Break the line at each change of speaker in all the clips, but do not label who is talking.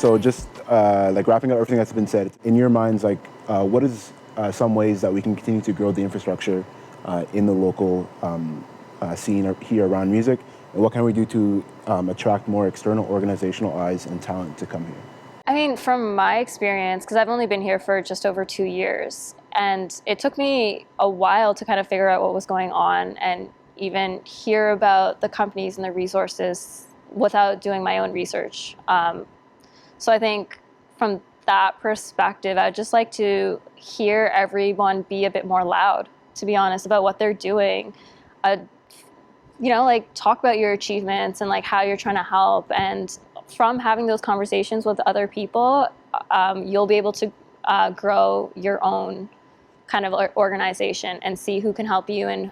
So just like wrapping up everything that's been said, in your minds, like what is some ways that we can continue to grow the infrastructure in the local scene here around music, and what can we do to attract more external organizational eyes and talent to come here?
I mean, from my experience, because I've only been here for just over 2 years, and it took me a while to kind of figure out what was going on and even hear about the companies and the resources without doing my own research. So I think from that perspective, I'd just like to hear everyone be a bit more loud, to be honest, about what they're doing. Like talk about your achievements and like how you're trying to help. And from having those conversations with other people, you'll be able to grow your own kind of organization and see who can help you, and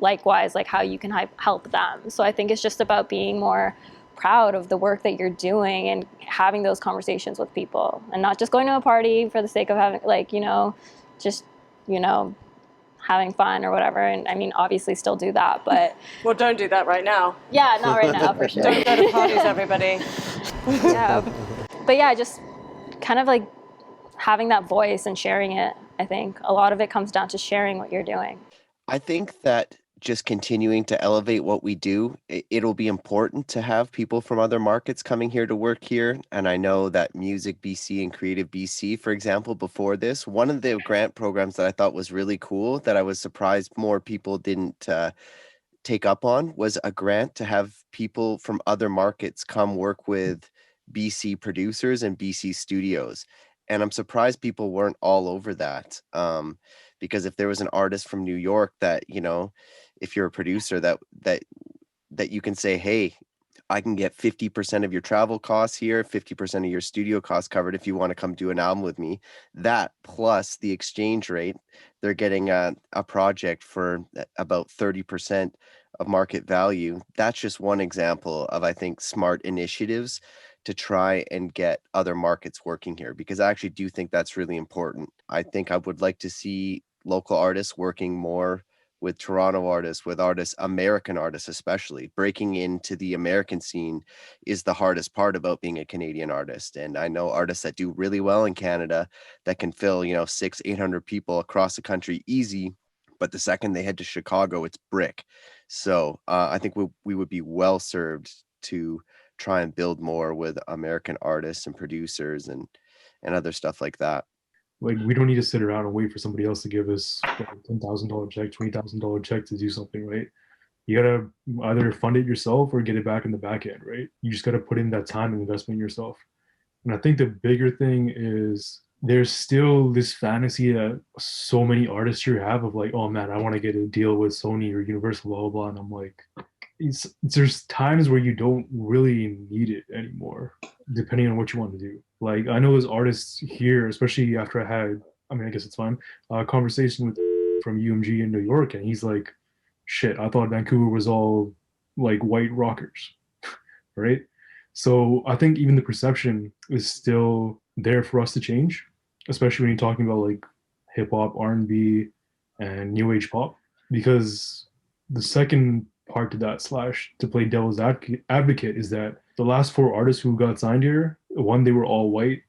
likewise, like how you can help them. So I think it's just about being more proud of the work that you're doing and having those conversations with people, and not just going to a party for the sake of having, like, just, having fun or whatever. And I mean, obviously still do that, but
well, don't do that right now.
Yeah, not right now, for sure.
Don't go to parties, everybody.
Yeah. But yeah, just kind of like having that voice and sharing it. I think a lot of it comes down to sharing what you're doing.
I think that just continuing to elevate what we do, it'll be important to have people from other markets coming here to work here. And I know that MUSICBC and Creative BC, for example, before this, one of the grant programs that I thought was really cool that I was surprised more people didn't take up on was a grant to have people from other markets come work with BC producers and BC studios. And I'm surprised people weren't all over that. Because if there was an artist from New York that, if you're a producer that you can say, hey, I can get 50% of your travel costs here, 50% of your studio costs covered if you want to come do an album with me. That plus the exchange rate, they're getting a project for about 30% of market value. That's just one example of, I think, smart initiatives to try and get other markets working here, because I actually do think that's really important. I think I would like to see local artists working more with Toronto artists, with artists, American artists especially. Breaking into the American scene is the hardest part about being a Canadian artist. And I know artists that do really well in Canada that can fill, 600-800 people across the country easy. But the second they head to Chicago, it's brick. So I think we would be well served to try and build more with American artists and producers and other stuff like that.
Like, we don't need to sit around and wait for somebody else to give us a $10,000 check, $20,000 check to do something, right? You gotta either fund it yourself or get it back in the back end, right? You just gotta put in that time and investment yourself. And I think the bigger thing is there's still this fantasy that so many artists here have of like, oh man, I want to get a deal with Sony or Universal, blah, blah, blah. And I'm like, there's times where you don't really need it anymore, depending on what you want to do. Like, I know there's artists here, especially after I guess it's fine, a conversation with from UMG in New York, and he's like, shit, I thought Vancouver was all like white rockers, right? So I think even the perception is still there for us to change, especially when you're talking about like hip hop, R&B, and new age pop, because the second part to that / to play devil's advocate is that the last 4 artists who got signed here, one, they were all white.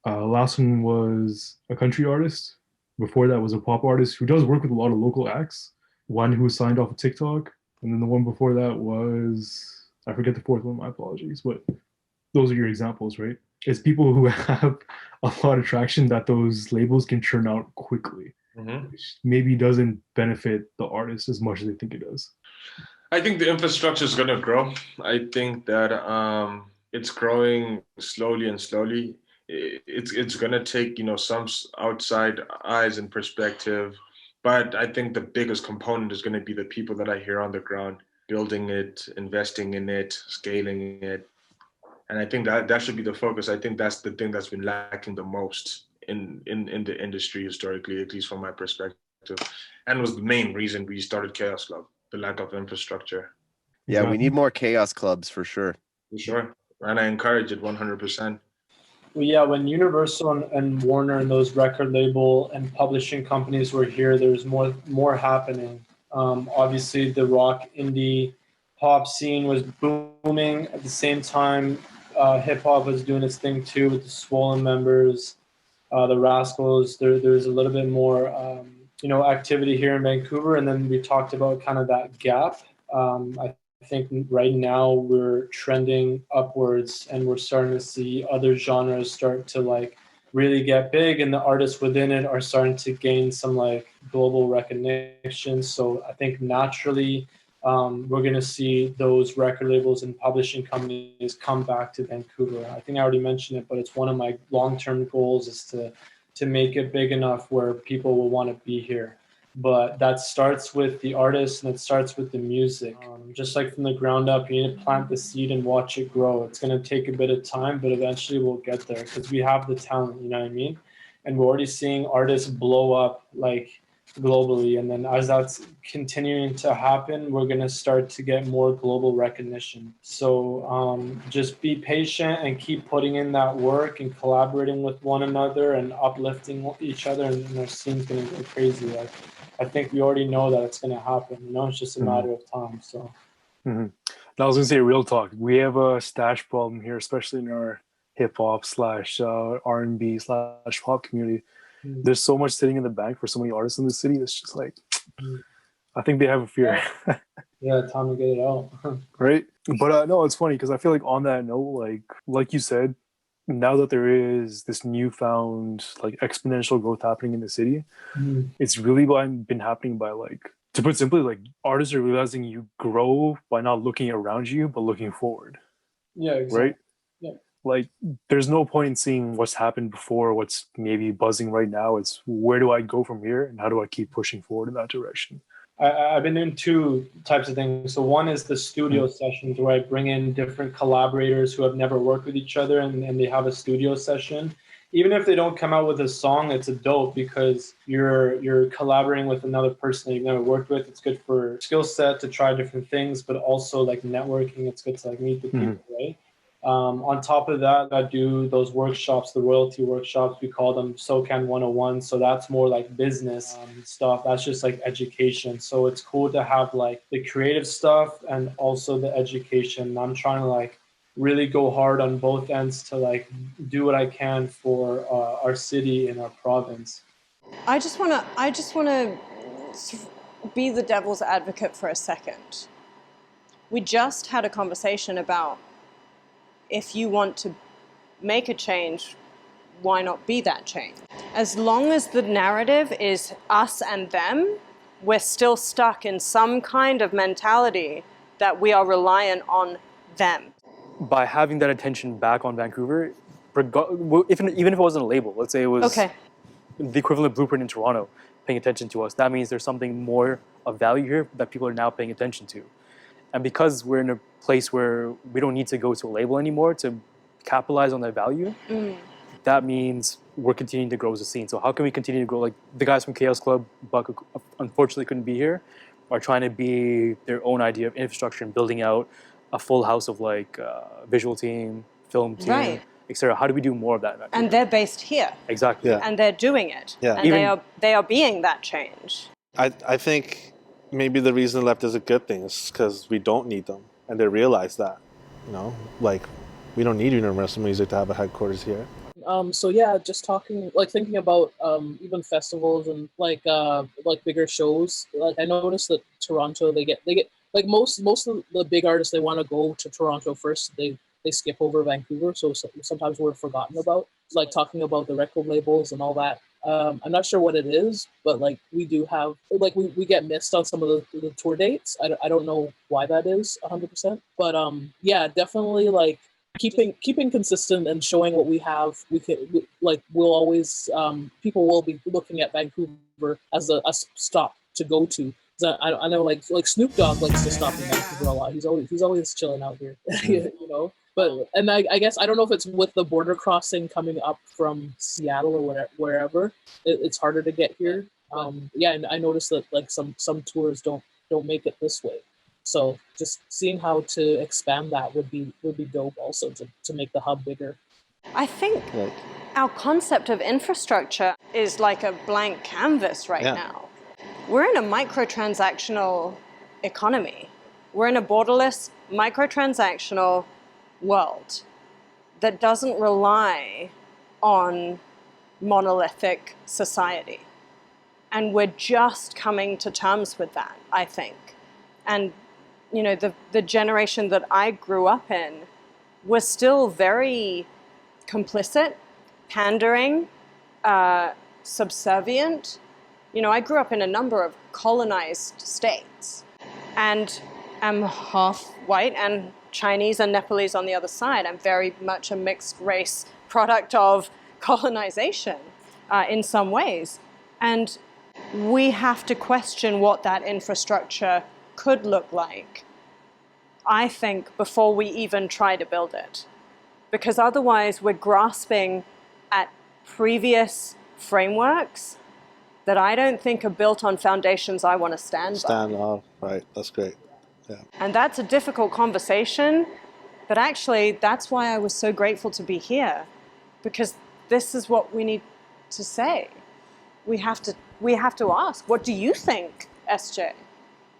Last one was a country artist. Before that was a pop artist who does work with a lot of local acts. One who was signed off of TikTok. And then the one before that was, I forget the fourth one, my apologies. But those are your examples, right? It's people who have a lot of traction that those labels can churn out quickly. Mm-hmm. Which maybe doesn't benefit the artist as much as they think it does.
I think the infrastructure is going to grow. I think that it's growing slowly and slowly. It's going to take, some outside eyes and perspective. But I think the biggest component is going to be the people that are here on the ground, building it, investing in it, scaling it. And I think that should be the focus. I think that's the thing that's been lacking the most in the industry historically, at least from my perspective. And was the main reason we started Chaos Club, the lack of infrastructure.
Yeah, we need more Chaos Clubs for sure.
For sure. And I encourage it 100%.
Well, yeah, when Universal and Warner and those record label and publishing companies were here, there's more happening. Obviously, the rock, indie, pop scene was booming. At the same time, hip hop is doing its thing too with the Swollen members, the Rascals. There's a little bit more, activity here in Vancouver. And then we talked about kind of that gap. I think right now we're trending upwards, and we're starting to see other genres start to like really get big, and the artists within it are starting to gain some like global recognition. So I think naturally we're going to see those record labels and publishing companies come back to Vancouver. I think I already mentioned it, but it's one of my long-term goals is to make it big enough where people will want to be here. But that starts with the artists, and it starts with the music. Just like from the ground up, you need to plant the seed and watch it grow. It's going to take a bit of time, but eventually we'll get there because we have the talent, you know what I mean? And we're already seeing artists blow up like globally. And then as that's continuing to happen, we're going to start to get more global recognition. So just be patient and keep putting in that work and collaborating with one another and uplifting each other, and our scene's going to go crazy. Like, I think we already know that it's going to happen. It's just a matter of time. So.
Now, I was going to say real talk. We have a stash problem here, especially in our hip hop / R&B / pop community. There's so much sitting in the bank for so many artists in the city. It's just like, I think they have a fear.
Yeah, time to get it out.
Right? But no, it's funny because I feel like on that note, like you said, now that there is this newfound like exponential growth happening in the city, it's really been happening by like, to put it simply, like artists are realizing you grow by not looking around you, but looking forward.
Yeah, exactly.
Right?
Yeah.
Like there's no point in seeing what's happened before, what's maybe buzzing right now. It's where do I go from here and how do I keep pushing forward in that direction?
I've been doing two types of things. So one is the studio sessions where I bring in different collaborators who have never worked with each other, and they have a studio session. Even if they don't come out with a song, it's a dope because you're collaborating with another person that you've never worked with. It's good for skill set to try different things, but also like networking. It's good to like meet the people, right? On top of that, I do those workshops, the royalty workshops. We call them SOCAN 101. So that's more like business stuff. That's just like education. So it's cool to have like the creative stuff and also the education. I'm trying to like really go hard on both ends to like do what I can for our city and our province.
I just want to be the devil's advocate for a second. We just had a conversation about if you want to make a change, why not be that change? As long as the narrative is us and them, we're still stuck in some kind of mentality that we are reliant on them.
By having that attention back on Vancouver, even if it wasn't a label, let's say it was the equivalent Blueprint in Toronto paying attention to us, that means there's something more of value here that people are now paying attention to. And because we're in a place where we don't need to go to a label anymore to capitalize on that value, that means we're continuing to grow as a scene. So how can we continue to grow? Like the guys from Chaos Club, Buck, unfortunately couldn't be here, are trying to be their own idea of infrastructure and building out a full house of like visual team, film team, etc. How do we do more of that?
And they're based here.
Exactly.
Yeah.
And they're doing it.
Yeah.
And they are being that change.
I think maybe the reason left is a good thing is because we don't need them, and they realize that, like we don't need Universal Music to have a headquarters here.
So yeah, just thinking about even festivals and like bigger shows. Like I noticed that Toronto, they get like most of the big artists, they want to go to Toronto first. They skip over Vancouver, so sometimes we're forgotten about. It's like talking about the record labels and all that. I'm not sure what it is, but like we do have like we get missed on some of the tour dates. I don't know why that is 100%, but yeah, definitely like keeping consistent and showing what we have. We'll always people will be looking at Vancouver as a stop to go to. I know like Snoop Dogg likes to stop in Vancouver a lot. He's always chilling out here, But I guess I don't know if it's with the border crossing coming up from Seattle or wherever. It's harder to get here. Yeah, and I noticed that like some tours don't make it this way. So just seeing how to expand that would be dope also to make the hub bigger.
I think our concept of infrastructure is like a blank canvas right now. We're in a microtransactional economy. We're in a borderless microtransactional world. that doesn't rely on monolithic society. And we're just coming to terms with that, I think. And, you know, the generation that I grew up in was still very complicit, pandering, subservient. You know, I grew up in a number of colonized states and am half white and Chinese and Nepalese on the other side. I'm very much a mixed race product of colonization in some ways. And we have to question what that infrastructure could look like, I think, before we even try to build it. Because otherwise we're grasping at previous frameworks that I don't think are built on foundations I want to stand by.
Stand on, right, that's great. Yeah.
And that's a difficult conversation, but actually that's why I was so grateful to be here, because this is what we need to say. We have to ask, what do you think, SJ?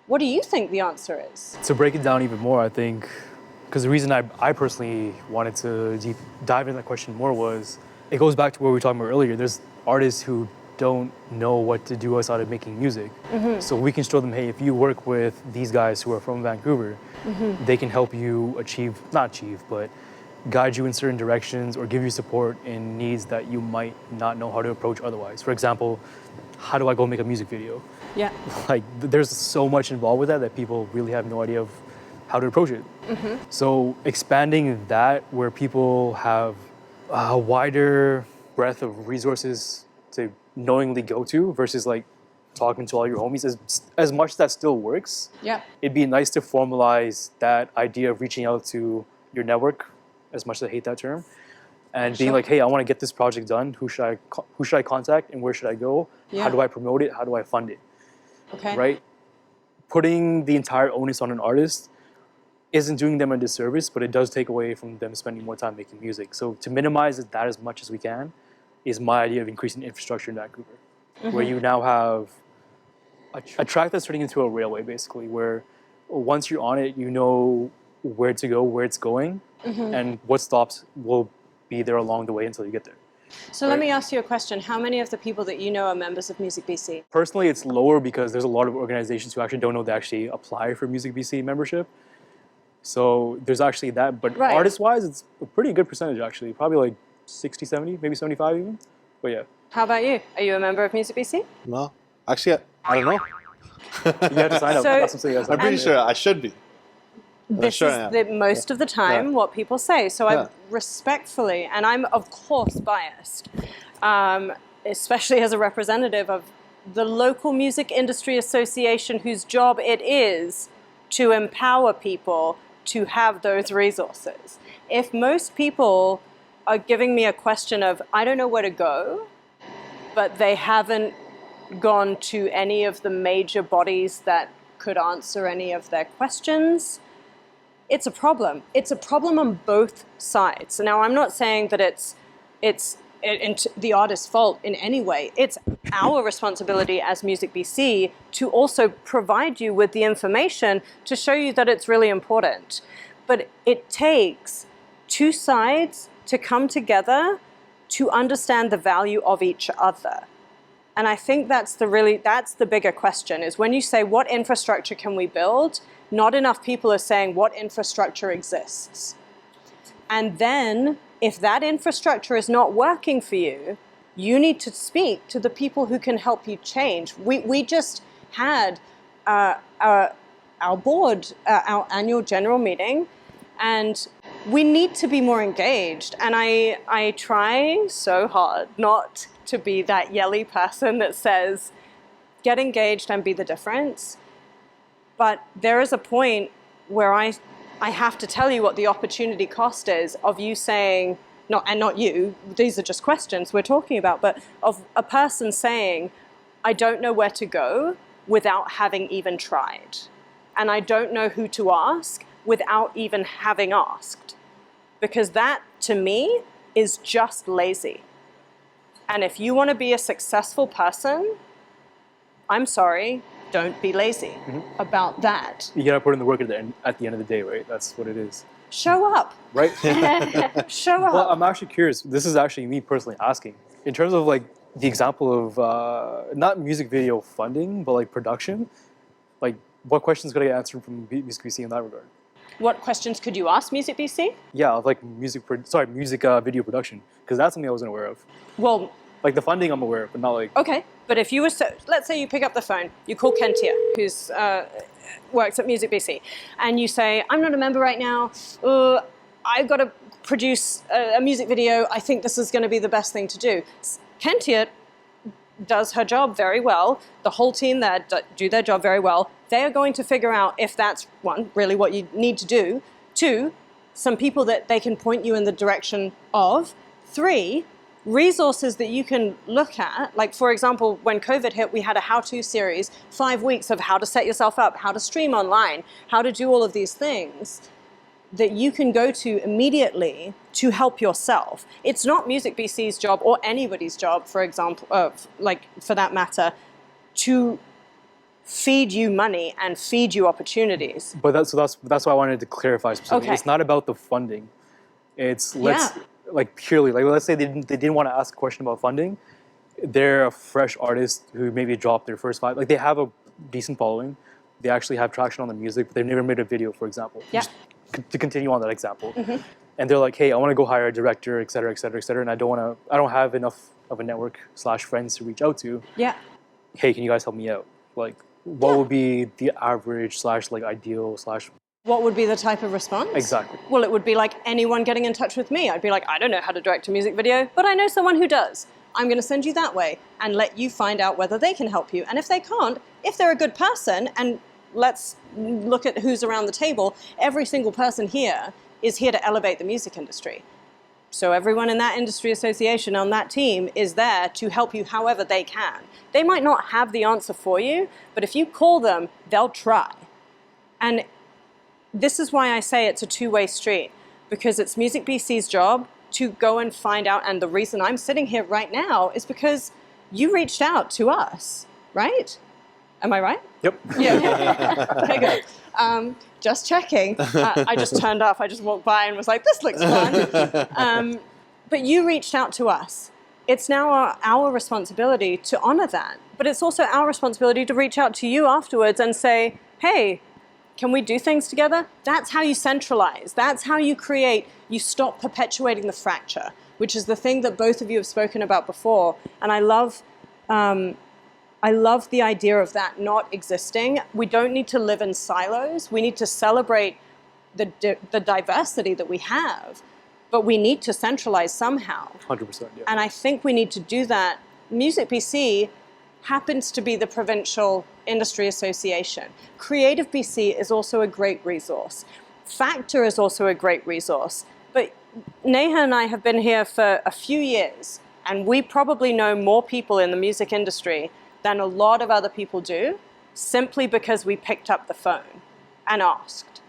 What do you think the answer is?
To break it down even more, I think, because the reason I personally wanted to dive into that question more was, it goes back to what we were talking about earlier. There's artists who don't know what to do outside of making music. Mm-hmm. So we can show them, hey, if you work with these guys who are from Vancouver, mm-hmm. they can help you but guide you in certain directions or give you support in needs that you might not know how to approach otherwise. For example, how do I go make a music video? Yeah. Like, there's so much involved with that people really have no idea of how to approach it. Mm-hmm. So expanding that where people have a wider breadth of resources to knowingly go to versus like talking to all your homies, as much as that still works. Yeah. It'd be nice to formalize that idea of reaching out to your network, as much as I hate that term, and being like, hey, I want to get this project done. Who should I contact and where should I go? Yeah. How do I promote it? How do I fund it? Okay. Right? Putting the entire onus on an artist isn't doing them a disservice, but it does take away from them spending more time making music. So to minimize that as much as we can is my idea of increasing infrastructure in Vancouver, mm-hmm. where you now have a track that's turning into a railway, basically, where once you're on it, you know where to go, where it's going, mm-hmm. and what stops will be there along the way until you get there.
So let me ask you a question. How many of the people that you know are members of MUSICBC?
Personally, it's lower because there's a lot of organizations who actually don't know they actually apply for MUSICBC membership. So there's actually that. But artist-wise, it's a pretty good percentage, actually. Probably like 60, 70, maybe 75 even. But yeah.
How about you? Are you a member of MUSICBC?
No. Actually, I don't know.
You have to sign up. That's something
I'm pretty sure I should be.
This is most of the time what people say. So I respectfully, and I'm of course biased, especially as a representative of the local music industry association whose job it is to empower people to have those resources. If most people are giving me a question of, I don't know where to go, but they haven't gone to any of the major bodies that could answer any of their questions, it's a problem. It's a problem on both sides. Now, I'm not saying that it's the artist's fault in any way. It's our responsibility as MUSICBC to also provide you with the information to show you that it's really important. But it takes two sides to come together to understand the value of each other. And I think that's the bigger question, is when you say, what infrastructure can we build? Not enough people are saying what infrastructure exists. And then if that infrastructure is not working for you, you need to speak to the people who can help you change. We just had our board, our annual general meeting, and we need to be more engaged. And I try so hard not to be that yelly person that says, get engaged and be the difference. But there is a point where I have to tell you what the opportunity cost is of you saying, not you, these are just questions we're talking about, but of a person saying, I don't know where to go without having even tried. And I don't know who to ask without even having asked. Because that, to me, is just lazy. And if you want to be a successful person, I'm sorry, Don't be lazy about that.
You gotta put in the work at the end of the day, right? That's what it is.
Show up.
Right?
Show up.
Well, I'm actually curious. This is actually me personally asking. In terms of like the example of not music video funding, but like production, like what questions could I answer from MUSICBC in that regard?
What questions could you ask MUSICBC?
Yeah, of like music video production, because that's something I wasn't aware of.
Well,
like the funding I'm aware of, but not like...
Okay, but if you were, let's say you pick up the phone, you call Kentia, who's works at MUSICBC, and you say, I'm not a member right now, I've got to produce a music video, I think this is going to be the best thing to do. Kentia does her job very well, the whole team there do their job very well. They are going to figure out if that's, one, really what you need to do, two, some people that they can point you in the direction of, three, resources that you can look at. Like, for example, when COVID hit, we had a how-to series, 5 weeks of how to set yourself up, how to stream online, how to do all of these things that you can go to immediately to help yourself. It's not MUSICBC's job or anybody's job, for example, like for that matter, to feed you money and feed you opportunities.
But that's why I wanted to clarify specifically.
Okay.
It's not about the funding. It's like purely, like let's say they didn't want to ask a question about funding. They're a fresh artist who maybe dropped their first 5, like they have a decent following. They actually have traction on the music, but they've never made a video, for example.
Yeah.
Just to continue on that example. And they're like, hey, I want to go hire a director, et cetera, et cetera, et cetera. And I don't have enough of a network / friends to reach out to.
Yeah.
Hey, can you guys help me out? Like, what would be the average / like ideal /
What would be the type of response?
Exactly.
Well, it would be like anyone getting in touch with me. I'd be like, I don't know how to direct a music video, but I know someone who does. I'm going to send you that way and let you find out whether they can help you. And if they can't, if they're a good person, and let's look at who's around the table, every single person here is here to elevate the music industry. So everyone in that industry association on that team is there to help you however they can. They might not have the answer for you, but if you call them, they'll try. And this is why I say it's a two-way street, because it's MUSICBC's job to go and find out, and the reason I'm sitting here right now is because you reached out to us, right? Am I right?
Yep.
Yeah. Okay, good. Just checking. I just turned off. I just walked by and was like, this looks fun. But you reached out to us. It's now our responsibility to honor that. But it's also our responsibility to reach out to you afterwards and say, hey, can we do things together? That's how you centralize. That's how you you stop perpetuating the fracture, which is the thing that both of you have spoken about before. And I love the idea of that not existing. We don't need to live in silos. We need to celebrate the diversity that we have, but we need to centralize somehow.
100%, yeah.
And I think we need to do that. MUSICBC happens to be the provincial industry association. Creative BC is also a great resource. Factor is also a great resource. But Neha and I have been here for a few years, and we probably know more people in the music industry than a lot of other people do, simply because we picked up the phone and asked.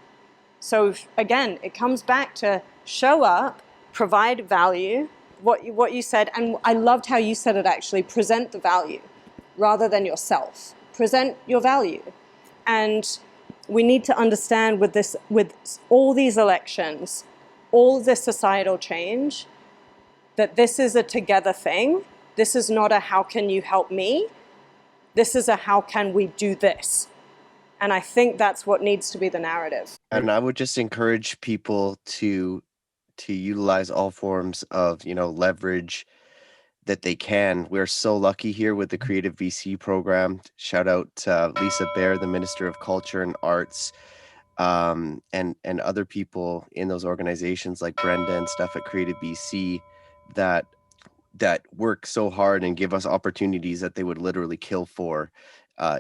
So again, it comes back to show up, provide value, what you said, and I loved how you said it actually, present the value rather than yourself. Present your value. And we need to understand with all these elections, all this societal change, that this is a together thing. This is not a how can you help me? This is a how can we do this? And I think that's what needs to be the narrative.
And I would just encourage people to utilize all forms of, leverage that they can. We're so lucky here with the Creative VC program. Shout out to Lisa Baer, the Minister of Culture and Arts, and other people in those organizations like Brenda and stuff at Creative VC that work so hard and give us opportunities that they would literally kill for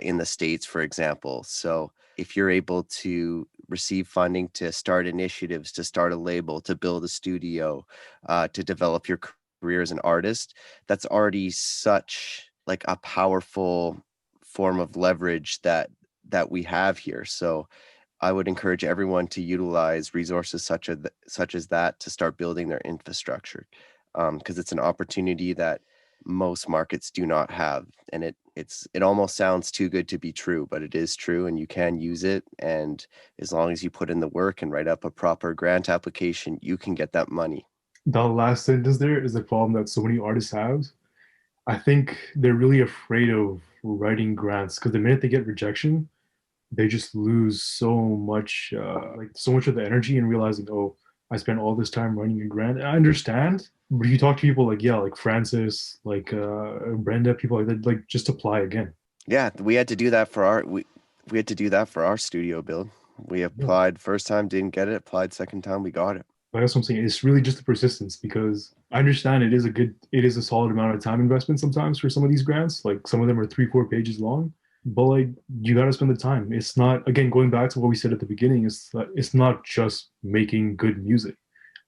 in the States, for example. So if you're able to receive funding to start initiatives, to start a label, to build a studio, to develop your career as an artist, that's already such like a powerful form of leverage that we have here. So I would encourage everyone to utilize resources such as that to start building their infrastructure, because it's an opportunity that most markets do not have. And it almost sounds too good to be true, but it is true, and you can use it. And as long as you put in the work and write up a proper grant application, you can get that money.
The last sentence there is the problem that so many artists have. I think they're really afraid of writing grants because the minute they get rejection, they just lose so much of the energy and realizing, oh, I spent all this time writing a grant. I understand, but if you talk to people like Francis, Brenda, people like that, like, just apply again.
Yeah, we had to do that for our studio build. We applied first time, didn't get it. Applied second time, we got it.
That's what I'm saying. It's really just the persistence, because I understand it is a solid amount of time investment sometimes for some of these grants. Like, some of them are 3-4 pages long, but like, you got to spend the time. It's not, again, going back to what we said at the beginning, it's not just making good music.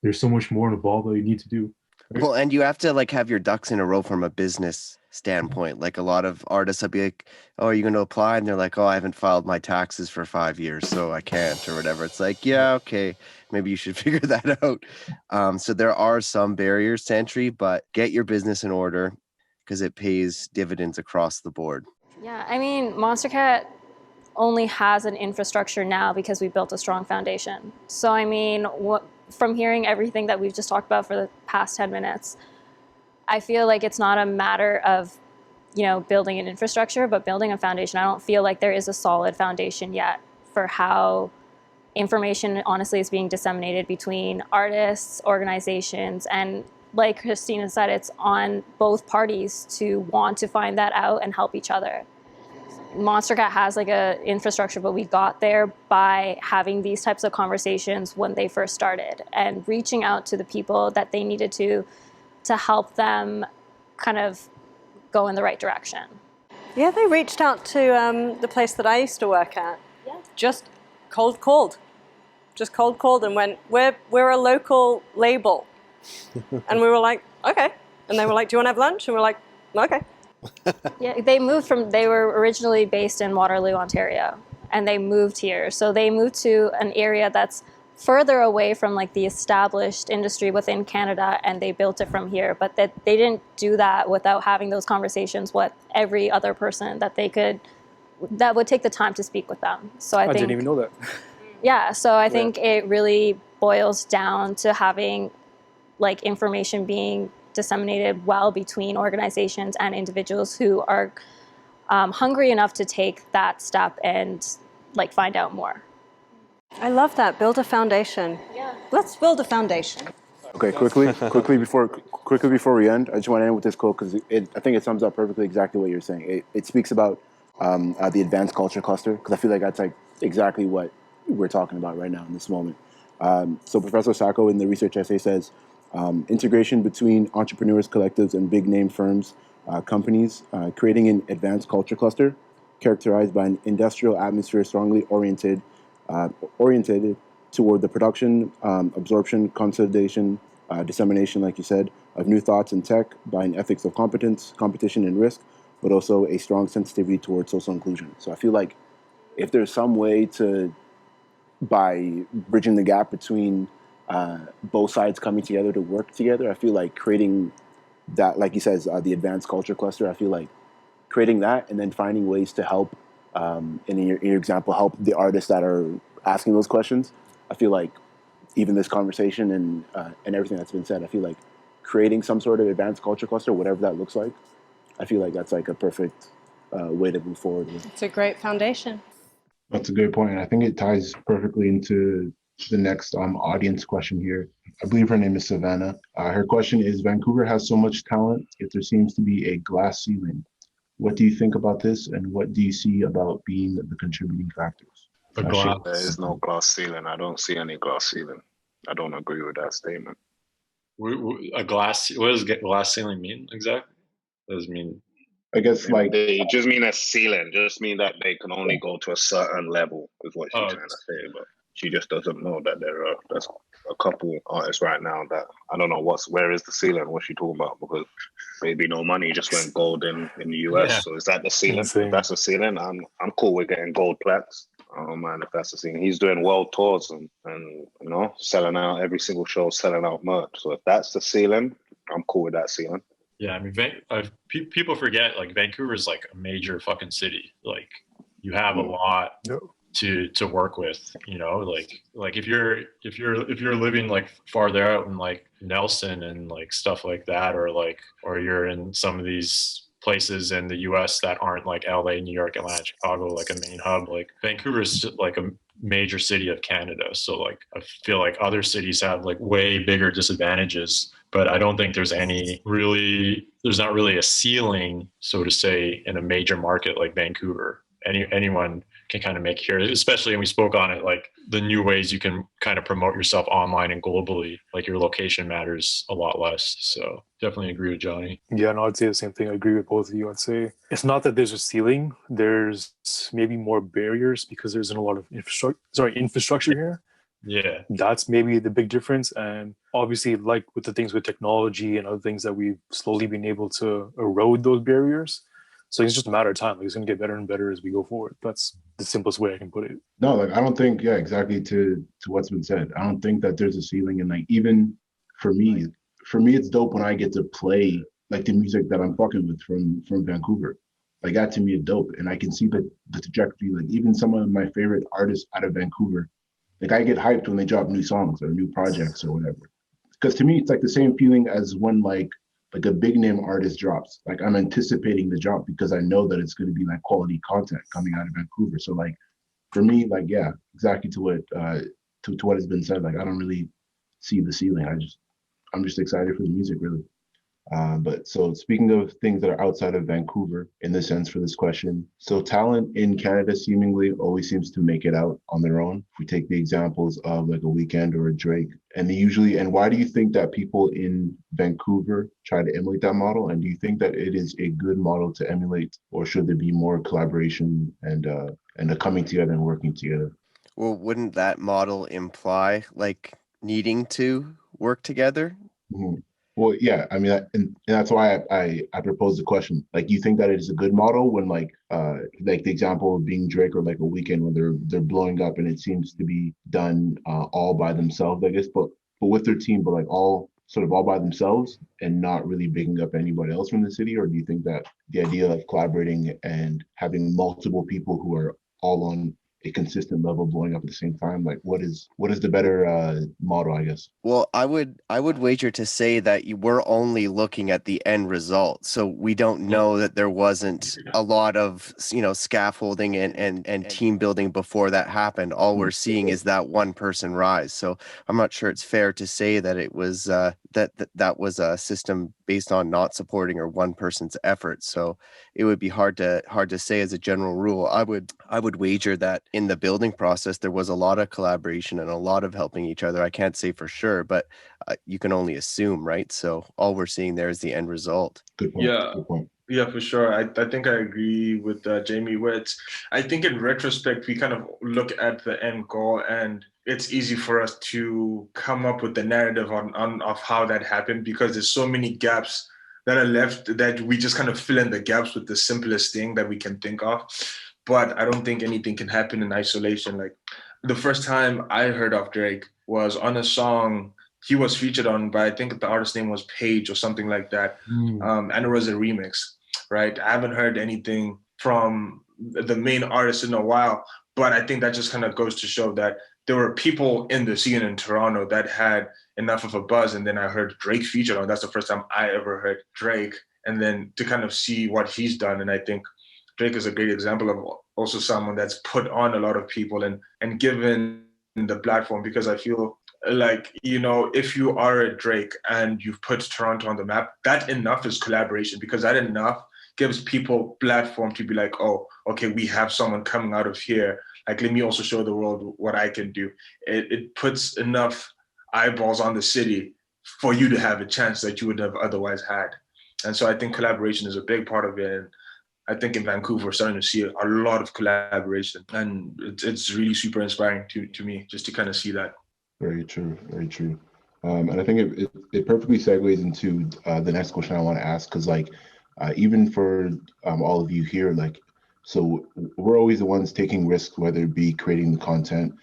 There's so much more involved that you need to do. Right?
Well, and you have to have your ducks in a row from a business standpoint. Like, a lot of artists will be like, oh, are you going to apply? And they're like, oh, I haven't filed my taxes for 5 years, so I can't, or whatever. It's like, yeah, okay, maybe you should figure that out. So there are some barriers to entry, but get your business in order because it pays dividends across the board.
Yeah, I mean, MONSTERCAT only has an infrastructure now because we built a strong foundation. So, I mean, from hearing everything that we've just talked about for the past 10 minutes, I feel like it's not a matter of, building an infrastructure, but building a foundation. I don't feel like there is a solid foundation yet for how information honestly is being disseminated between artists, organizations, and like Christina said, it's on both parties to want to find that out and help each other. MONSTERCAT has a infrastructure, but we got there by having these types of conversations when they first started and reaching out to the people that they needed to help them kind of go in the right direction.
Yeah, they reached out to the place that I used to work at. Yeah. Just cold called and went, we're a local label. And we were like, okay. And they were like, do you want to have lunch? And we're like, okay.
Yeah, they were originally based in Waterloo, Ontario, and they moved here. So they moved to an area that's further away from the established industry within Canada, and they built it from here. But they didn't do that without having those conversations with every other person that would take the time to speak with them. So I think,
didn't even know that.
Yeah, so I think it really boils down to having information being disseminated well between organizations and individuals who are hungry enough to take that step and find out more.
I love that. Build a foundation. Yeah. Let's build a foundation.
Okay, quickly before we end, I just want to end with this quote because I think it sums up perfectly exactly what you're saying. It speaks about the advanced culture cluster, because I feel like that's exactly what we're talking about right now in this moment. So Professor Sacco in the research essay says, integration between entrepreneurs, collectives, and big name firms, companies, creating an advanced culture cluster characterized by an industrial atmosphere strongly oriented toward the production, absorption, consolidation, dissemination, like you said, of new thoughts and tech by an ethics of competence, competition, and risk, but also a strong sensitivity towards social inclusion. So I feel like if there's some way to, by bridging the gap between both sides coming together to work together, I feel like creating that, like he says, the advanced culture cluster, I feel like creating that and then finding ways to help, in your example, help the artists that are asking those questions. I feel like even this conversation and everything that's been said, I feel like creating some sort of advanced culture cluster, whatever that looks like, I feel like that's a perfect way to move forward with.
It's a great foundation.
That's a good point. I think it ties perfectly into the next audience question here. I believe her name is Savannah. Her question is, Vancouver has so much talent, yet there seems to be a glass ceiling. What do you think about this, and what do you see about being the contributing factors?
There is no glass ceiling. I don't see any glass ceiling. I don't agree with that statement.
A glass, what does glass ceiling mean exactly? What does it mean?
I guess
they just mean a ceiling, just mean that they can only go to a certain level is what she's trying to say, but she just doesn't know that there's a couple artists right now that I don't know where is the ceiling, what's she talking about, because maybe no money just went gold in the US. Yeah. So is that the ceiling? Insane. If that's the ceiling, I'm cool with getting gold plaques. I don't mind if that's the ceiling. He's doing world tours and selling out every single show, selling out merch. So if that's the ceiling, I'm cool with that ceiling.
Yeah, I mean, people forget like Vancouver is like a major fucking city. Like you have a lot to work with. You know, like if you're living like farther out in like Nelson and like stuff like that, or you're in some of these places in the U.S. that aren't like LA, New York, Atlanta, Chicago, like a main hub. Like Vancouver is like a major city of Canada, so like I feel like other cities have like way bigger disadvantages, but I don't think there's not really a ceiling, so to say, in a major market like Vancouver. Anyone can kind of make here, especially, and we spoke on it, like the new ways you can kind of promote yourself online and globally, like your location matters a lot less. So definitely agree with Johnny.
Yeah, no, I'd say the same thing. I agree with both of you. I'd say it's not that there's a ceiling, there's maybe more barriers because there's a lot of infrastructure here.
Yeah,
that's maybe the big difference. And obviously, like with the things with technology and other things, that we've slowly been able to erode those barriers. So it's just a matter of time. Like, it's going to get better and better as we go forward. That's the simplest way I can put it.
No, like I don't think, yeah, exactly to what's been said. I don't think that there's a ceiling, and like even for me, it's dope when I get to play like the music that I'm fucking with from Vancouver. Like that to me is dope, and I can see the trajectory. Like even some of my favorite artists out of Vancouver, like I get hyped when they drop new songs or new projects or whatever. Because to me, it's like the same feeling as when like a big name artist drops. Like I'm anticipating the drop because I know that it's going to be like quality content coming out of Vancouver. So like for me, like yeah, exactly to what has been said. Like I don't really see the ceiling. I'm just excited for the music, really. But so speaking of things that are outside of Vancouver, in this sense for this question, so talent in Canada seemingly always seems to make it out on their own. If we take the examples of like a Weeknd or a Drake, and why do you think that people in Vancouver try to emulate that model? And do you think that it is a good model to emulate, or should there be more collaboration and a coming together and working together?
Well, wouldn't that model imply like needing to work together?
Mm-hmm. Well, yeah, I mean, and that's why I proposed the question. Like, you think that it is a good model when like the example of being Drake or like a Weeknd when they're blowing up and it seems to be done all by themselves, I guess, but with their team, but like all by themselves and not really picking up anybody else from the city? Or do you think that the idea of collaborating and having multiple people who are all on a consistent level blowing up at the same time, like what is the better model, I guess?
Well, I would wager to say that you were only looking at the end result, so we don't know that there wasn't a lot of scaffolding and team building before that happened. All we're seeing is that one person rise. So I'm not sure it's fair to say that it was that was a system based on not supporting or one person's effort. So it would be hard to say as a general rule. I would wager that in the building process there was a lot of collaboration and a lot of helping each other. I can't say for sure, but you can only assume, right? So all we're seeing there is the end result.
Good point.
Yeah.
Good point.
Yeah, for sure. I think I agree with Jamie Witz. I think in retrospect, we kind of look at the end goal and it's easy for us to come up with the narrative of how that happened because there's so many gaps that are left that we just kind of fill in the gaps with the simplest thing that we can think of. But I don't think anything can happen in isolation. Like the first time I heard of Drake was on a song he was featured on by, I think the artist's name was Paige or something like that. And it was a remix, right? I haven't heard anything from the main artist in a while, but I think that just kind of goes to show that there were people in the scene in Toronto that had enough of a buzz. And then I heard Drake featured on. That's the first time I ever heard Drake. And then to kind of see what he's done. And I think Drake is a great example of also someone that's put on a lot of people and given the platform, because I feel like, if you are a Drake and you've put Toronto on the map, that enough is collaboration, because that enough gives people platform to be like, oh, okay, we have someone coming out of here. Like, let me also show the world what I can do. It puts enough eyeballs on the city for you to have a chance that you would have otherwise had. And so I think collaboration is a big part of it. And I think in Vancouver, we're starting to see a lot of collaboration. And it's really super inspiring to me just to kind of see that.
Very true. Very true. And I think it perfectly segues into the next question I want to ask, because even for all of you here, so we're always the ones taking risks, whether it be creating the content,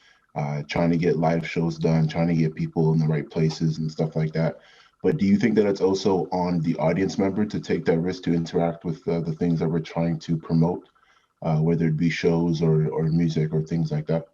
trying to get live shows done, trying to get people in the right places and stuff like that. But do you think that it's also on the audience member to take that risk to interact with the things that we're trying to promote, whether it be shows or music or things like that?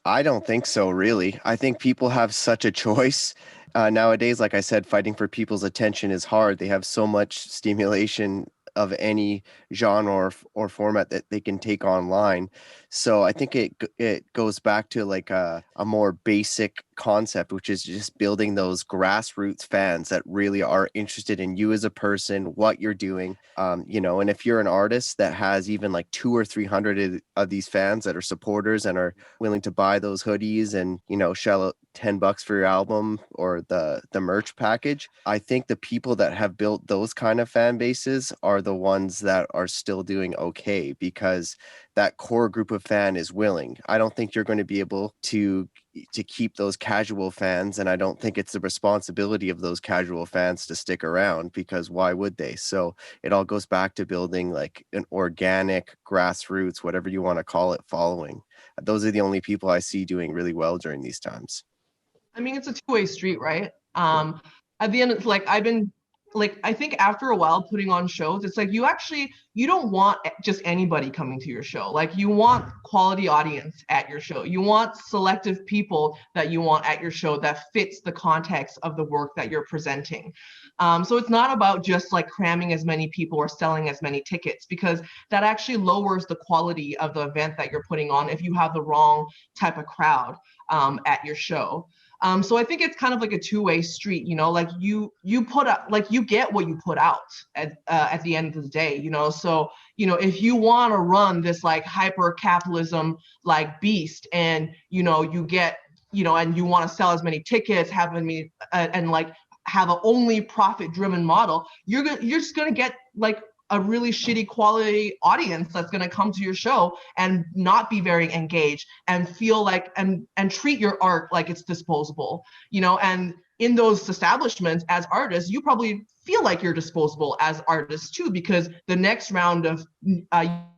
I don't think so, really. I think people have such a choice. Nowadays, like I said, fighting for people's attention is hard. They have so much stimulation of any genre or format that they can take online. So I think it goes back to like a more basic concept, which is just building those grassroots fans that really are interested in you as a person, what you're doing. And if you're an artist that has even like 200 or 300 of these fans that are supporters and are willing to buy those hoodies and, shell out $10 for your album or the merch package, I think the people that have built those kind of fan bases are the ones that are still doing okay, because that core group of fan is willing. I don't think you're going to be able to keep those casual fans, and I don't think it's the responsibility of those casual fans to stick around, because why would they? So it all goes back to building like an organic grassroots, whatever you want to call it, following. Those are the only people I see doing really well during these times.
I mean, it's a two-way street, right? At the end, it's like I think after a while putting on shows, it's like you don't want just anybody coming to your show. Like, you want quality audience at your show. You want selective people that you want at your show that fits the context of the work that you're presenting. So it's not about just like cramming as many people or selling as many tickets, because that actually lowers the quality of the event that you're putting on if you have the wrong type of crowd at your show. So I think it's kind of like a two-way street, like you put up, like you get what you put out at the end of the day, so, if you want to run this like hyper capitalism like beast, and, you get, and you want to sell as many tickets, have many, and like have an only profit driven model, you're just going to get like a really shitty quality audience that's going to come to your show and not be very engaged and feel like and treat your art like it's disposable, and in those establishments as artists, you probably feel like you're disposable as artists too, because the next round of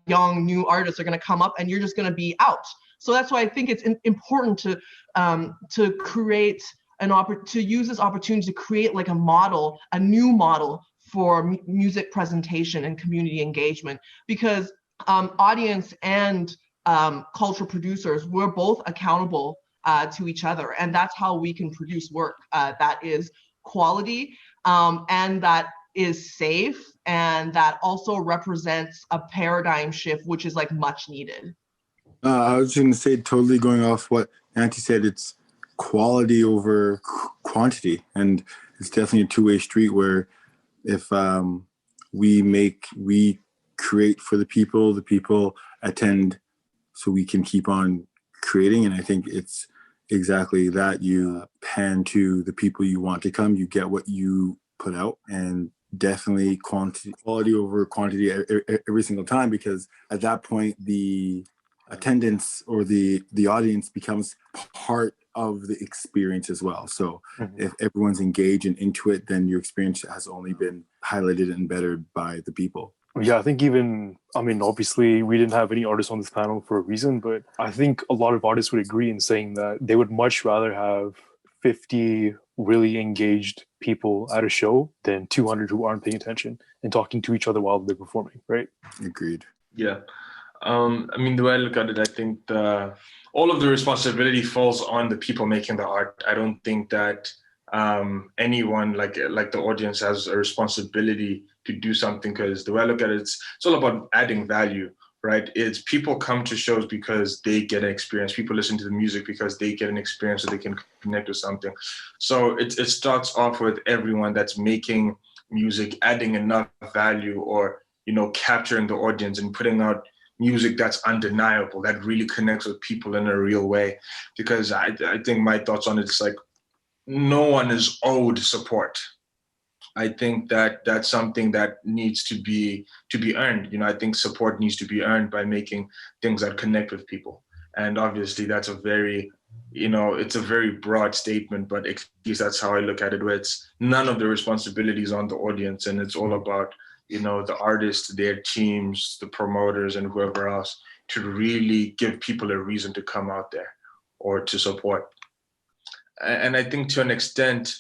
young new artists are going to come up and you're just going to be out. So that's why I think it's important to create to use this opportunity to create like a new model for music presentation and community engagement, because audience and cultural producers, we're both accountable to each other, and that's how we can produce work that is quality and that is safe, and that also represents a paradigm shift, which is like much needed.
I was going to say, totally going off what Nancy said, it's quality over quantity, and it's definitely a two-way street where if we create for the people attend, so we can keep on creating. And I think it's exactly that. You pan to the people you want to come, you get what you put out, and definitely quality over quantity every single time, because at that point the attendance or the audience becomes part of the experience as well. So if everyone's engaged and into it, then your experience has only been highlighted and bettered by the people.
Yeah, I think obviously we didn't have any artists on this panel for a reason, but I think a lot of artists would agree in saying that they would much rather have 50 really engaged people at a show than 200 who aren't paying attention and talking to each other while they're performing, right?
Agreed.
Yeah. The way I look at it, I think all of the responsibility falls on the people making the art. I don't think that anyone like the audience has a responsibility to do something, because the way I look at it, it's all about adding value, right? It's people come to shows because they get an experience. People listen to the music because they get an experience so they can connect with something. So it starts off with everyone that's making music, adding enough value, or, capturing the audience and putting out music that's undeniable, that really connects with people in a real way. Because I think my thoughts on it, it's like no one is owed support. I think that that's something that needs to be earned. I think support needs to be earned by making things that connect with people. And obviously that's a very, it's a very broad statement, but at least that's how I look at it, where it's none of the responsibilities on the audience, and it's all about the artists, their teams, the promoters, and whoever else, to really give people a reason to come out there or to support. And I think to an extent,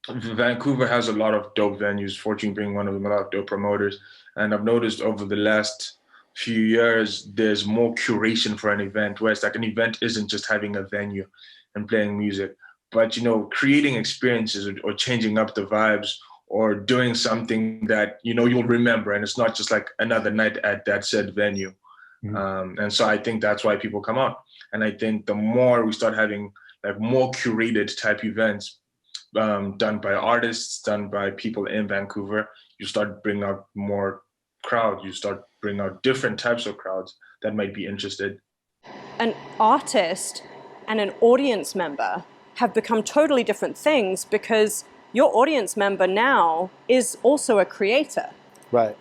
Vancouver has a lot of dope venues, Fortune being one of them, a lot of dope promoters. And I've noticed over the last few years, there's more curation for an event, where it's like an event isn't just having a venue and playing music, but, you know, creating experiences or changing up the vibes or doing something that, you know, you'll remember. And it's not just like another night at that said venue. And so I think that's why people come out. And I think the more we start having like more curated type events, done by artists, done by people in Vancouver, you start bringing out more crowd. You start bringing out different types of crowds that might be interested.
An artist and an audience member have become totally different things, because your audience member now is also a creator.
Right.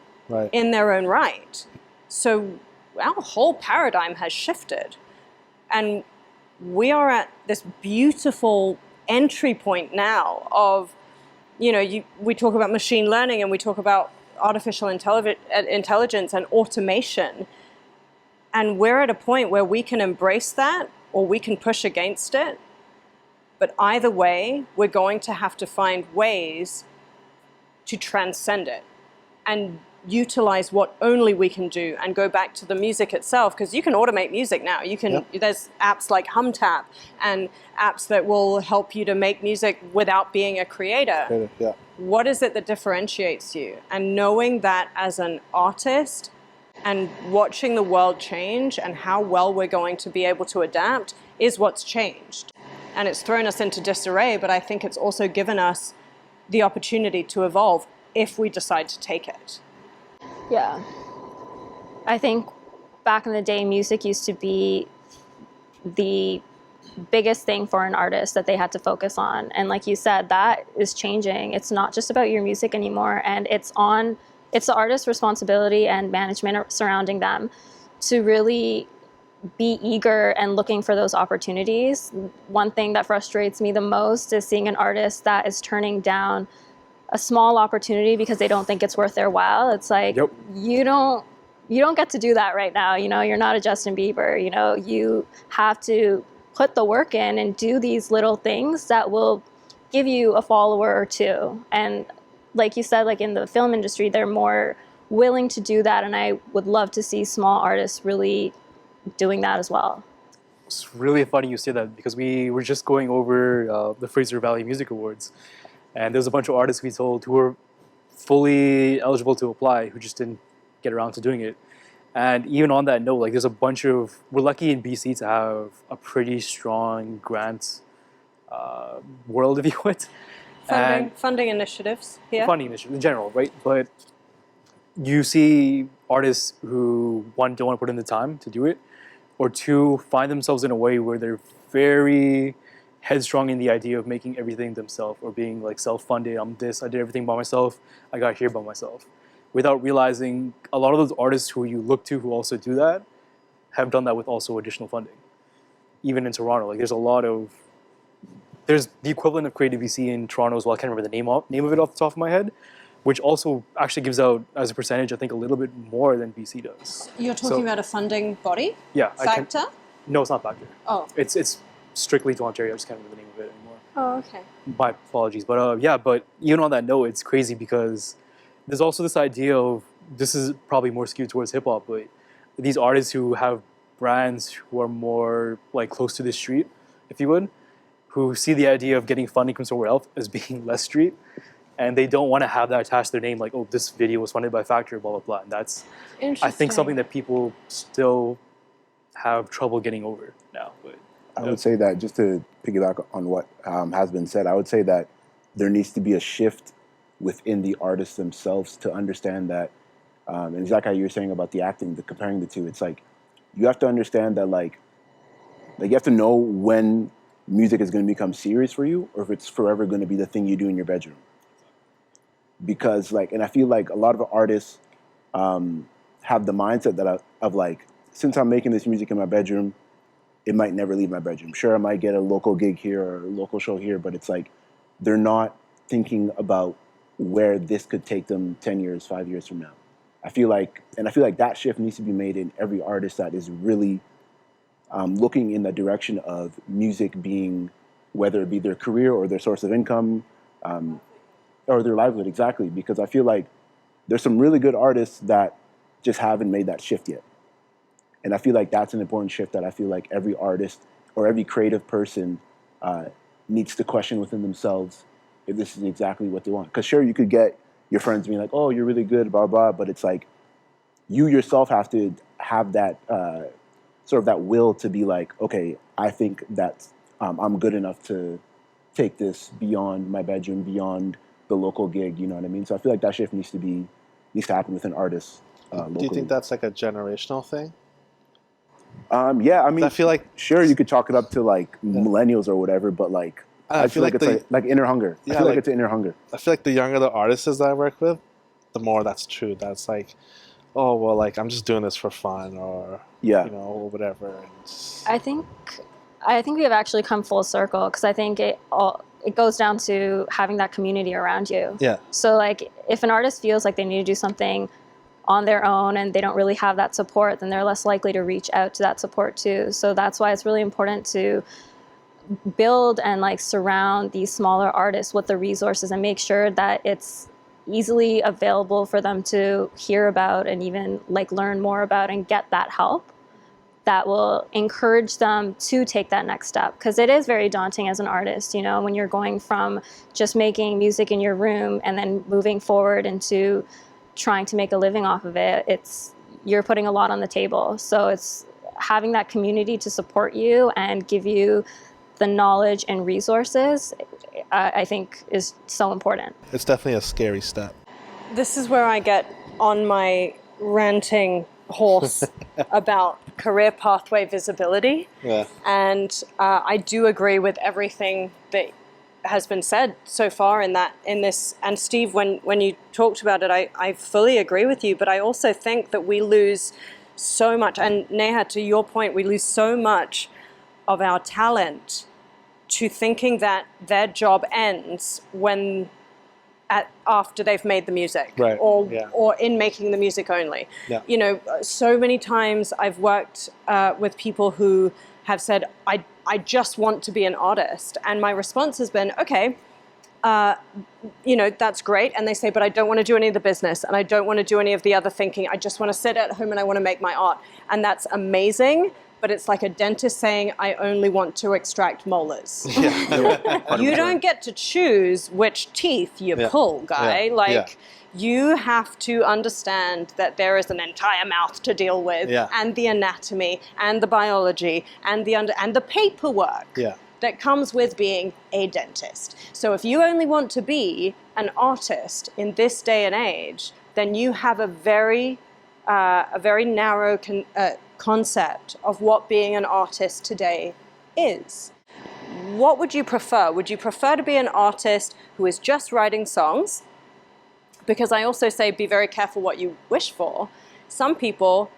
In their own right. So our whole paradigm has shifted. And we are at this beautiful entry point now of, you know, we talk about machine learning and we talk about artificial intelligence and automation. And we're at a point where we can embrace that or we can push against it. But either way, we're going to have to find ways to transcend it and utilize what only we can do and go back to the music itself, because you can automate music now. You can, there's apps like HumTap and apps that will help you to make music without being a creator. What is it that differentiates you? And knowing that as an artist and watching the world change and how well we're going to be able to adapt is what's changed. And it's thrown us into disarray, but I think it's also given us the opportunity to evolve if we decide to take it.
Yeah. I think back in the day, music used to be the biggest thing for an artist that they had to focus on. And like you said, that is changing. It's not just about your music anymore. And it's the artist's responsibility and management surrounding them to really be eager and looking for those opportunities. One thing that frustrates me the most is seeing an artist that is turning down a small opportunity because they don't think it's worth their while. It's like, you don't get to do that right now. You know, you're not a Justin Bieber. You know, you have to put the work in and do these little things that will give you a follower or two. And like you said, like in the film industry, they're more willing to do that. And I would love to see small artists really doing that as well.
It's really funny you say that, because we were just going over the Fraser Valley Music Awards. And there's a bunch of artists we told who were fully eligible to apply who just didn't get around to doing it. And even on that note, like there's a bunch of, we're lucky in BC to have a pretty strong grant world, if you would.
Funding initiatives here.
Funding initiatives in general, right? But you see artists who, one, don't want to put in the time to do it, or two, find themselves in a way where they're very headstrong in the idea of making everything themselves or being like self-funded. I did everything by myself. I got here by myself. Without realizing a lot of those artists who you look to who also do that have done that with also additional funding. Even in Toronto, like there's the equivalent of Creative BC in Toronto as well. I can't remember the name of it off the top of my head, which also actually gives out as a percentage, I think, a little bit more than BC does.
You're talking about a funding body?
Yeah.
Factor?
No, it's not Factor.
Oh.
It's strictly to Ontario. I just can't remember the name of it anymore.
Oh, okay.
My apologies. But but even on that note, it's crazy because there's also this idea of, this is probably more skewed towards hip hop, but these artists who have brands who are more like close to the street, if you would, who see the idea of getting funding from somewhere else as being less street, and they don't want to have that attached to their name, like, oh, this video was funded by Factor, blah, blah, blah. And that's, I think, something that people still have trouble getting over now. But
I would say that, just to piggyback on what has been said, I would say that there needs to be a shift within the artists themselves to understand that, and exactly how you're saying about the acting, comparing the two, it's like, you have to understand that, like you have to know when music is going to become serious for you, or if it's forever going to be the thing you do in your bedroom. Because, like, and I feel like a lot of artists have the mindset that of like, since I'm making this music in my bedroom, it might never leave my bedroom. Sure, I might get a local gig here or a local show here, but it's like, they're not thinking about where this could take them 10 years, 5 years from now. I feel like that shift needs to be made in every artist that is really looking in the direction of music being, whether it be their career or their source of income, or their livelihood, exactly, because I feel like there's some really good artists that just haven't made that shift yet. And I feel like that's an important shift that I feel like every artist or every creative person needs to question within themselves if this is exactly what they want. Because sure, you could get your friends being like, oh, you're really good, blah, blah, but it's like you yourself have to have that sort of that will to be like, okay, I think that I'm good enough to take this beyond my bedroom, beyond the local gig, you know what I mean? So I feel like that shift needs to happen within artists locally.
Do you think that's like a generational thing?
Yeah, I mean,
I feel like
sure you could chalk it up to like millennials or whatever, but like I feel like it's like inner hunger.
Yeah,
I feel like it's an inner hunger.
I feel like the younger the artists that I work with, the more that's true. That's like, oh well, like I'm just doing this for fun, or you know, or whatever.
I think we have actually come full circle, because I think it goes down to having that community around you.
Yeah.
So like if an artist feels like they need to do something on their own and they don't really have that support, then they're less likely to reach out to that support too. So that's why it's really important to build and like surround these smaller artists with the resources and make sure that it's easily available for them to hear about and even like learn more about and get that help that will encourage them to take that next step. Because it is very daunting as an artist, you know, when you're going from just making music in your room and then moving forward into trying to make a living off of it. You're putting a lot on the table. So it's having that community to support you and give you the knowledge and resources, I think is so important.
It's definitely a scary step.
This is where I get on my ranting horse about career pathway visibility.
Yeah.
And I do agree with everything that has been said so far in this. And Steve, when you talked about it, I fully agree with you, but I also think that we lose so much, and Neha, to your point, we lose so much of our talent to thinking that their job ends after they've made the music,
right.
or in making the music only.
Yeah.
You know, so many times I've worked with people who have said, I just want to be an artist. And my response has been, okay, you know, that's great. And they say, but I don't want to do any of the business and I don't want to do any of the other thinking. I just want to sit at home and I want to make my art. And that's amazing. But it's like a dentist saying, I only want to extract molars. You don't get to choose which teeth you pull, guy. You have to understand that there is an entire mouth to deal with, and the anatomy, and the biology, and the paperwork that comes with being a dentist. So if you only want to be an artist in this day and age, then you have a very narrow concept of what being an artist today is. What would you prefer? Would you prefer to be an artist who is just writing songs? Because I also say be very careful what you wish for. Some people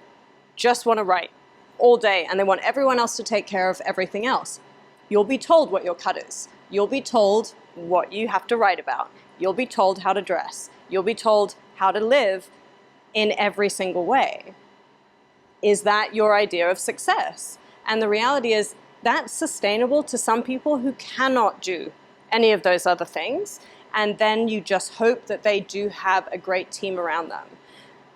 just want to write all day and they want everyone else to take care of everything else. You'll be told what your cut is. You'll be told what you have to write about. You'll be told how to dress. You'll be told how to live in every single way. Is that your idea of success? And the reality is that's sustainable to some people who cannot do any of those other things. And then you just hope that they do have a great team around them.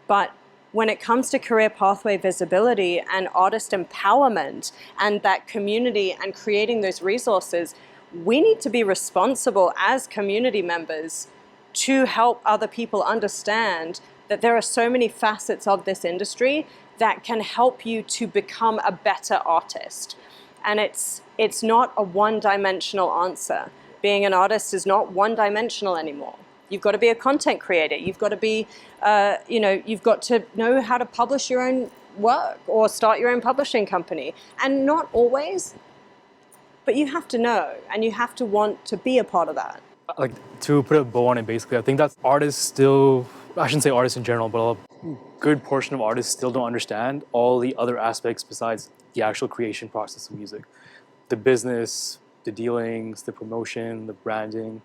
But when it comes to career pathway visibility and artist empowerment and that community and creating those resources, we need to be responsible as community members to help other people understand that there are so many facets of this industry that can help you to become a better artist. And it's not a one-dimensional answer. Being an artist is not one-dimensional anymore. You've got to be a content creator. You've got to be, you've got to know how to publish your own work or start your own publishing company. And not always, but you have to know and you have to want to be a part of that.
Like, to put a bow on it, basically, I think that artists still, I shouldn't say artists in general, but a good portion of artists still don't understand all the other aspects besides the actual creation process of music. The business, the dealings, the promotion, the branding,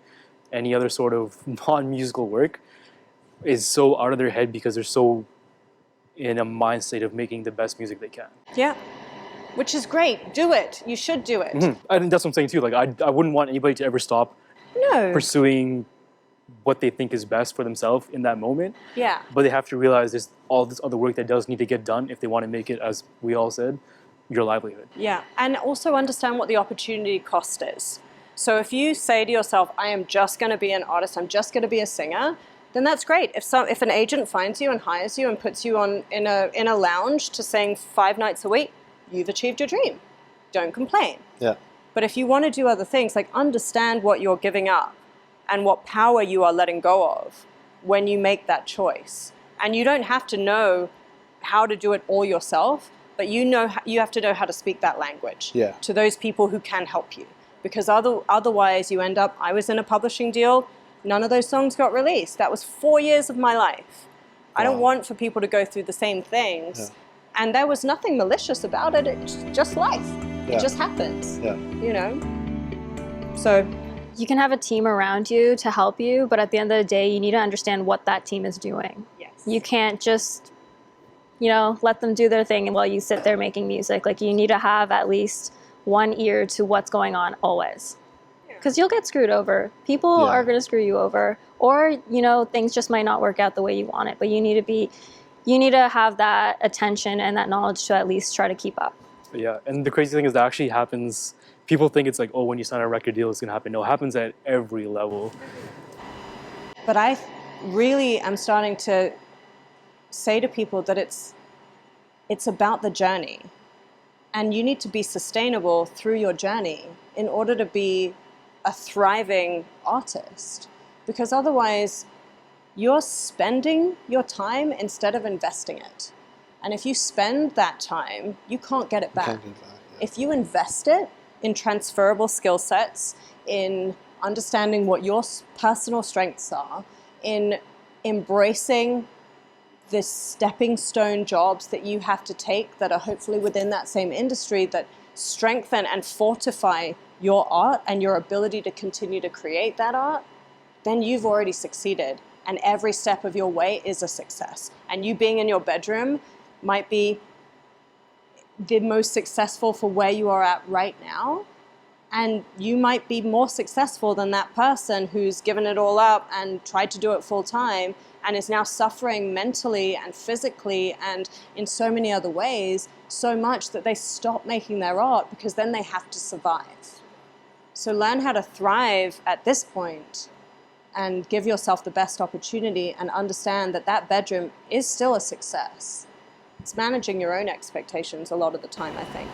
any other sort of non-musical work is so out of their head because they're so in a mind state of making the best music they can.
Yeah, which is great. Do it. You should do it.
Mm-hmm. And that's what I'm saying too. Like, I wouldn't want anybody to ever stop pursuing what they think is best for themselves in that moment.
Yeah.
But they have to realize there's all this other work that does need to get done if they want to make it, as we all said, your livelihood.
Yeah, and also understand what the opportunity cost is. So if you say to yourself, I am just going to be an artist, I'm just going to be a singer, then that's great. If an agent finds you and hires you and puts you on in a lounge to sing 5 nights a week, you've achieved your dream. Don't complain.
Yeah.
But if you want to do other things, like understand what you're giving up and what power you are letting go of when you make that choice. And you don't have to know how to do it all yourself, but you have to know how to speak that language to those people who can help you. Because otherwise you end up, I was in a publishing deal, none of those songs got released. That was 4 years of my life. I don't want for people to go through the same things. Yeah. And there was nothing malicious about it. It's just life. Yeah. It just happens, you know? So
you can have a team around you to help you, but at the end of the day, you need to understand what that team is doing.
Yes.
You can't just, let them do their thing while you sit there making music. Like, you need to have at least one ear to what's going on always. Because you'll get screwed over. People are going to screw you over. Or, things just might not work out the way you want it. But you need to have that attention and that knowledge to at least try to keep up.
Yeah, and the crazy thing is that actually happens. People think it's like, oh, when you sign a record deal, it's going to happen. No, it happens at every level.
But I really am starting to say to people that it's about the journey. And you need to be sustainable through your journey in order to be a thriving artist. Because otherwise, you're spending your time instead of investing it. And if you spend that time, you can't get it back. If you invest it in transferable skill sets, in understanding what your personal strengths are, in embracing the stepping stone jobs that you have to take that are hopefully within that same industry that strengthen and fortify your art and your ability to continue to create that art, then you've already succeeded. And every step of your way is a success. And you being in your bedroom might be the most successful for where you are at right now. And you might be more successful than that person who's given it all up and tried to do it full time and is now suffering mentally and physically and in so many other ways, so much that they stop making their art because then they have to survive. So learn how to thrive at this point and give yourself the best opportunity and understand that that bedroom is still a success. It's managing your own expectations a lot of the time, I think.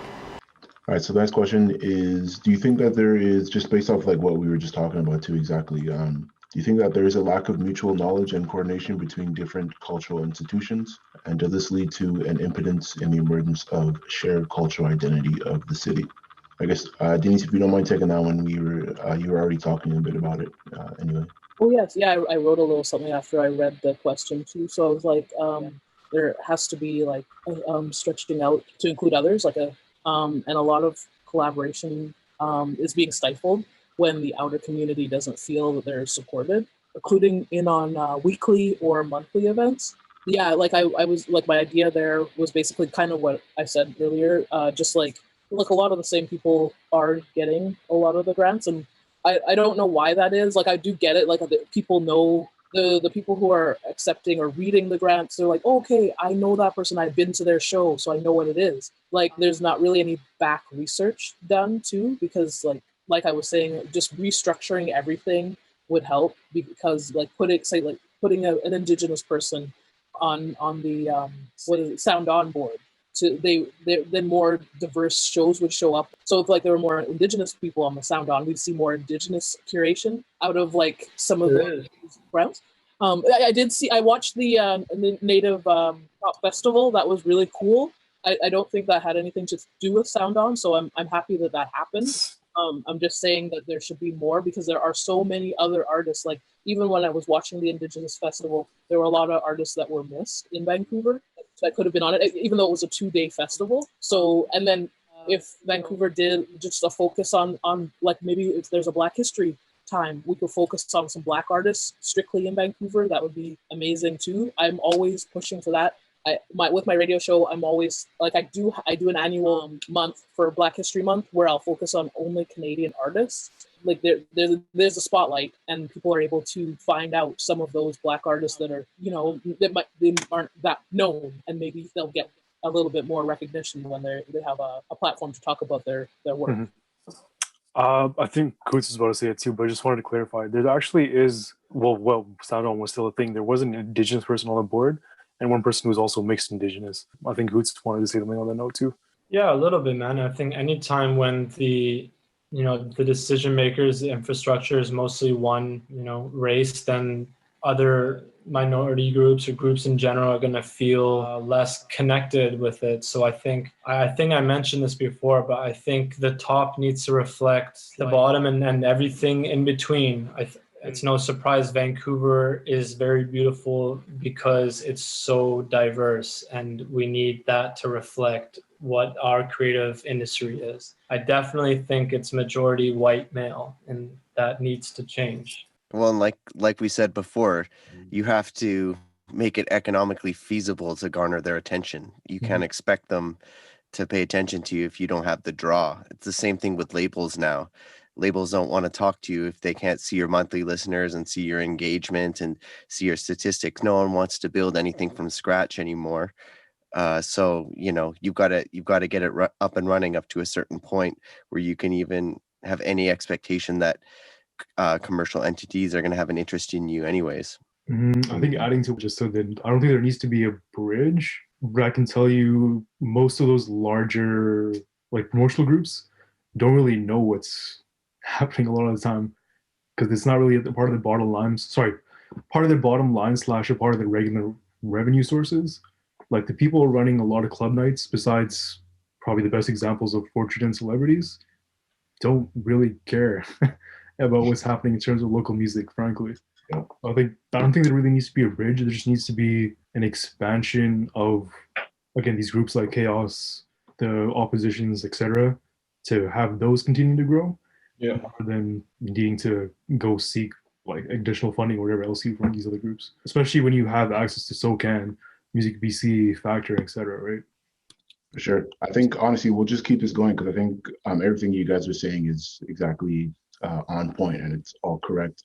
All right, so the next question is, do you think that there is, just based off like what we were just talking about too exactly, do you think that there is a lack of mutual knowledge and coordination between different cultural institutions? And does this lead to an impotence in the emergence of shared cultural identity of the city? I guess, Denise, if you don't mind taking that one, you were already talking a bit about it anyway.
Oh, yes. Yeah, I wrote a little something after I read the question too. So I was like, there has to be like stretching out to include others, like and a lot of collaboration is being stifled when the outer community doesn't feel that they're supported, including in on weekly or monthly events. Yeah, like I was like, my idea there was basically kind of what I said earlier, just like a lot of the same people are getting a lot of the grants, and I don't know why that is. Like, I do get it. Like, people know the people who are accepting or reading the grants. They're like, oh, okay, I know that person. I've been to their show, so I know what it is. Like, there's not really any back research done too, because like I was saying, just restructuring everything would help, because like putting an Indigenous person on the Sound On board. Then more diverse shows would show up. So if like there were more Indigenous people on the Sound On, we'd see more Indigenous curation out of like some of the rounds. I watched the Native Pop Festival. That was really cool. I don't think that had anything to do with Sound On, so I'm happy that happened. I'm just saying that there should be more, because there are so many other artists. Like, even when I was watching the Indigenous Festival, there were a lot of artists that were missed in Vancouver that could have been on it, even though it was a 2-day festival. So, and then if Vancouver did just a focus on like, maybe if there's a Black History time, we could focus on some Black artists strictly in Vancouver. That would be amazing too. I'm always pushing for that. with my radio show, I'm always like I do an annual month for Black History Month where I'll focus on only Canadian artists. Like there's a spotlight, and people are able to find out some of those Black artists that are they aren't that known, and maybe they'll get a little bit more recognition when they have a platform to talk about their work.
Mm-hmm. I think Coots is about to say it too, but I just wanted to clarify. There actually is, Sound was still a thing. There was an Indigenous person on the board, and one person who was also mixed Indigenous. I think Coots wanted to say something on that note too.
Yeah, a little bit, man. I think anytime when the decision makers, the infrastructure is mostly one, race, then other minority groups or groups in general are going to feel less connected with it. So I think I mentioned this before, but I think the top needs to reflect the bottom and everything in between. It's no surprise Vancouver is very beautiful because it's so diverse, and we need that to reflect what our creative industry is. I definitely think it's majority white male, and that needs to change.
Well, and like we said before, you have to make it economically feasible to garner their attention. You can't expect them to pay attention to you if you don't have the draw. It's the same thing with labels now. Labels don't want to talk to you if they can't see your monthly listeners and see your engagement and see your statistics. No one wants to build anything from scratch anymore. So you've got to get it up and running up to a certain point where you can even have any expectation that commercial entities are going to have an interest in you anyways.
I think adding to what just said, that I don't think there needs to be a bridge, but I can tell you most of those larger like promotional groups don't really know what's happening a lot of the time, because it's not really a part of the bottom line. Part of their bottom line / a part of the regular revenue sources. Like the people running a lot of club nights, besides probably the best examples of fortunate celebrities, don't really care about what's happening in terms of local music, frankly. I don't think there really needs to be a bridge. There just needs to be an expansion of, again, these groups like Chaos, the oppositions, etc., to have those continue to grow, rather than needing to go seek like additional funding or whatever else you from these other groups. Especially when you have access to SOCAN, MUSICBC, Factor, etc., right?
For sure. I think honestly we'll just keep this going, because I think everything you guys are saying is exactly on point, and it's all correct.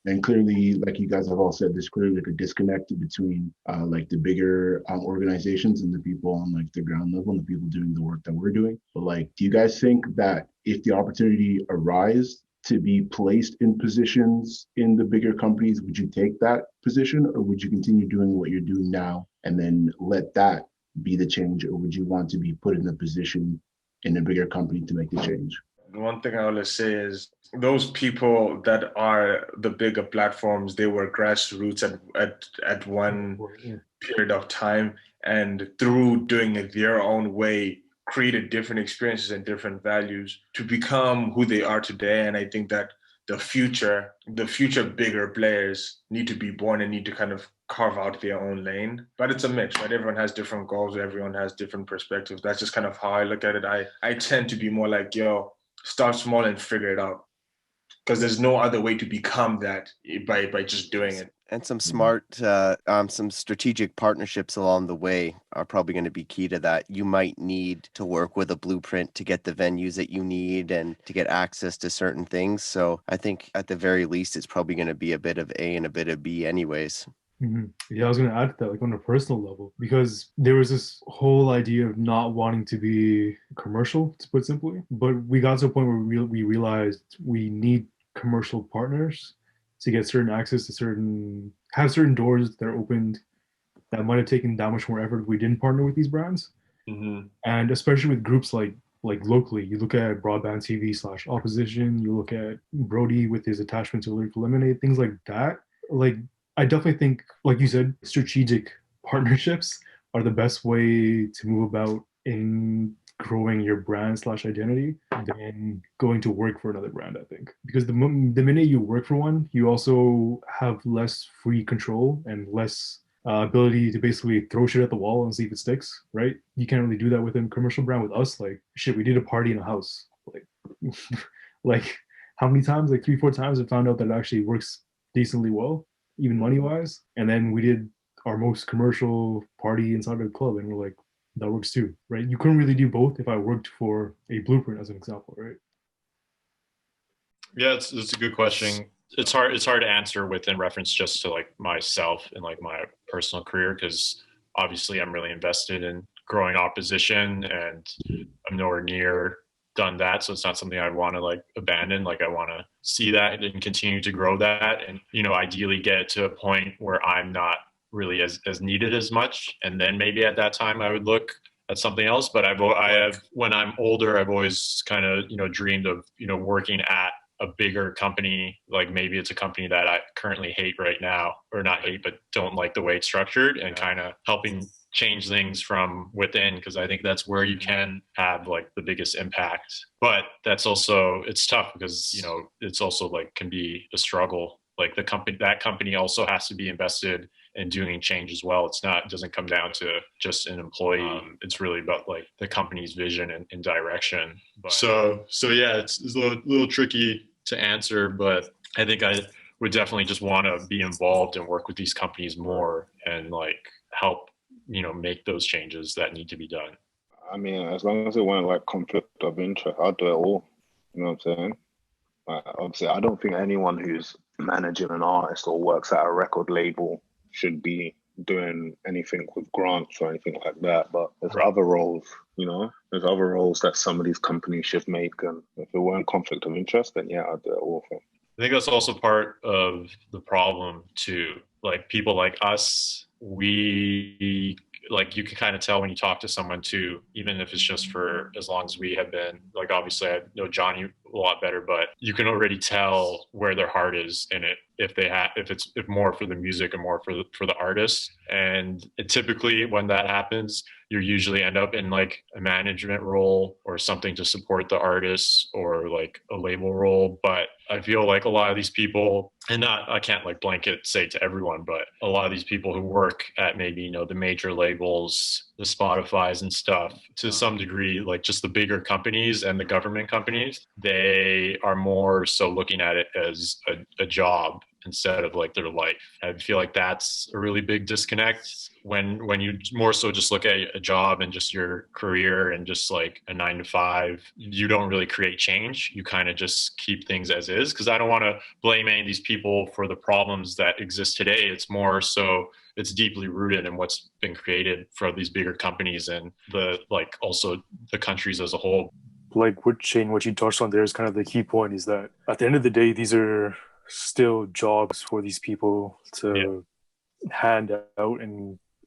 And clearly, like you guys have all said, there's clearly like a disconnect between like the bigger organizations and the people on like the ground level and the people doing the work that we're doing. But like, do you guys think that if the opportunity arises to be placed in positions in the bigger companies, would you take that position, or would you continue doing what you're doing now and then let that be the change, or would you want to be put in a position in a bigger company to make the change?
One thing I always say is those people that are the bigger platforms, they were grassroots at one period of time, and through doing it their own way, created different experiences and different values to become who they are today. And I think that the future bigger players need to be born and need to kind of carve out their own lane. But it's a mix, right? Everyone has different goals. Everyone has different perspectives. That's just kind of how I look at it. I tend to be more like, start small and figure it out, because there's no other way to become that by just doing it.
And some smart, some strategic partnerships along the way are probably going to be key to that. You might need to work with a blueprint to get the venues that you need and to get access to certain things. So I think at the very least, it's probably going to be a bit of A and a bit of B anyways.
Yeah, I was going to add to that, like on a personal level, because there was this whole idea of not wanting to be commercial, to put simply. But we got to a point where we realized we need commercial partners to get certain access to have certain doors that are opened that might have taken that much more effort if we didn't partner with these brands. And especially with groups like locally, you look at Broadband TV / Opposition, you look at Brody with his attachment to Lyrical Lemonade, things like that. Like, I definitely think, like you said, strategic partnerships are the best way to move about in growing your brand / identity than going to work for another brand, I think. Because the minute you work for one, you also have less free control and less ability to basically throw shit at the wall and see if it sticks, right? You can't really do that with a commercial brand. With us, like, shit, we did a party in a house. Like how many times? Like 3-4 times I found out that it actually works decently well, even money-wise. And then we did our most commercial party inside the club, and we're like, that works too, right? You couldn't really do both if I worked for a Blueprint as an example, right?
Yeah, it's a good question. It's hard to answer within reference just to like myself and like my personal career, because obviously I'm really invested in growing opposition, and I'm nowhere near done that, so it's not something I'd want to like abandon. Like I want to see that and continue to grow that, and ideally get to a point where I'm not really as needed as much, and then maybe at that time I would look at something else. But I have when I'm older, I've always kind of dreamed of working at a bigger company. Like maybe it's a company that I currently hate right now, or not hate, but don't like the way it's structured, and kind of helping change things from within, because I think that's where you can have like the biggest impact. But that's also, it's tough because it's also like can be a struggle. Like that company also has to be invested in doing change as well. It doesn't come down to just an employee. It's really about like the company's vision and direction. But, so yeah, it's a little tricky to answer, but I think I would definitely just want to be involved and work with these companies more, and like help make those changes that need to be done.
I mean, as long as it weren't like conflict of interest, I'd do it all. You know what I'm saying? Obviously, I don't think anyone who's managing an artist or works at a record label should be doing anything with grants or anything like that. But there's other roles, there's other roles that some of these companies should make. And if it weren't conflict of interest, then yeah, I'd do it all.
I think that's also part of the problem too. Like people like us, we like, you can kind of tell when you talk to someone too, even if it's just for as long as we have been, like obviously I know Johnny a lot better, but you can already tell where their heart is in it, if more for the music and more for the artist. And typically when that happens, you usually end up in like a management role or something to support the artists, or like a label role. But I feel like a lot of these people, and I can't like blanket say to everyone, but a lot of these people who work at maybe, the major labels, the Spotifys and stuff, to some degree, like just the bigger companies and the government companies, they are more so looking at it as a job instead of like their life. I feel like that's a really big disconnect when you more so just look at a job and just your career and just like a 9 to 5. You don't really create change. You kind of just keep things as is, because I don't want to blame any of these people for the problems that exist today. It's more so it's deeply rooted in what's been created for these bigger companies and also the countries as a whole.
Like what you touched on there is kind of the key point, is that at the end of the day, these are still jobs for these people to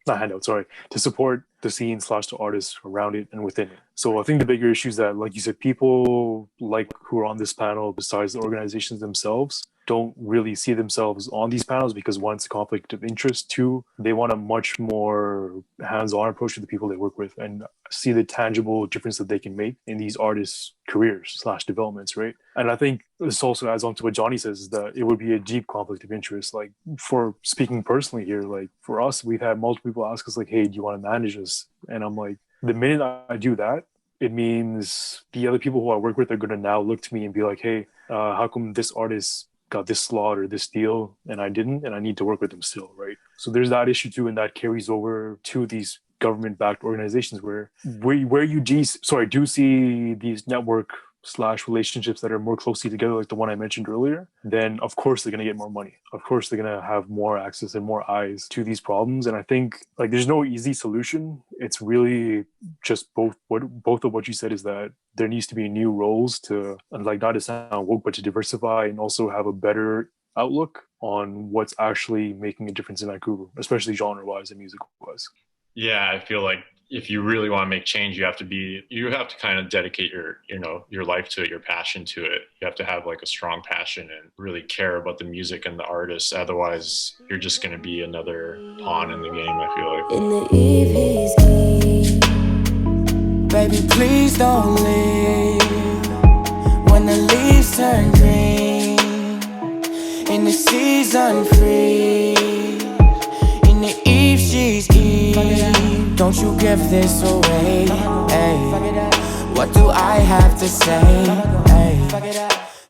to support the scene / the artists around it and within it. So I think the bigger issue is that, like you said, people like who are on this panel, besides the organizations themselves, don't really see themselves on these panels because, one, it's a conflict of interest. Two, they want a much more hands-on approach to the people they work with and see the tangible difference that they can make in these artists' careers / developments, right? And I think this also adds on to what Johnny says, is that it would be a deep conflict of interest. Like, for speaking personally here, like for us, we've had multiple people ask us like, hey, do you want to manage us? And I'm like, the minute I do that, it means the other people who I work with are going to now look to me and be like, hey, how come this artist got this slot or this deal and I didn't, and I need to work with them still, right? So there's that issue too, and that carries over to these government-backed organizations where you do see these network / relationships that are more closely together, like the one I mentioned earlier, then of course they're going to get more money. Of course they're going to have more access and more eyes to these problems. And I think like there's no easy solution. It's really just both of what you said, is that there needs to be new roles to, like, not to sound woke, but to diversify and also have a better outlook on what's actually making a difference in Vancouver, especially genre-wise and music-wise.
Yeah, I feel like if you really want to make change, you have to kind of dedicate your life to it, your passion to it. You have to have like a strong passion and really care about the music and the artists. Otherwise, you're just going to be another pawn in the game, I feel like.
In the evening, baby, please don't leave. When the leaves turn green, in the season free, in the eve she's Eve. Don't you give this away, ay. What do I have to say, ay?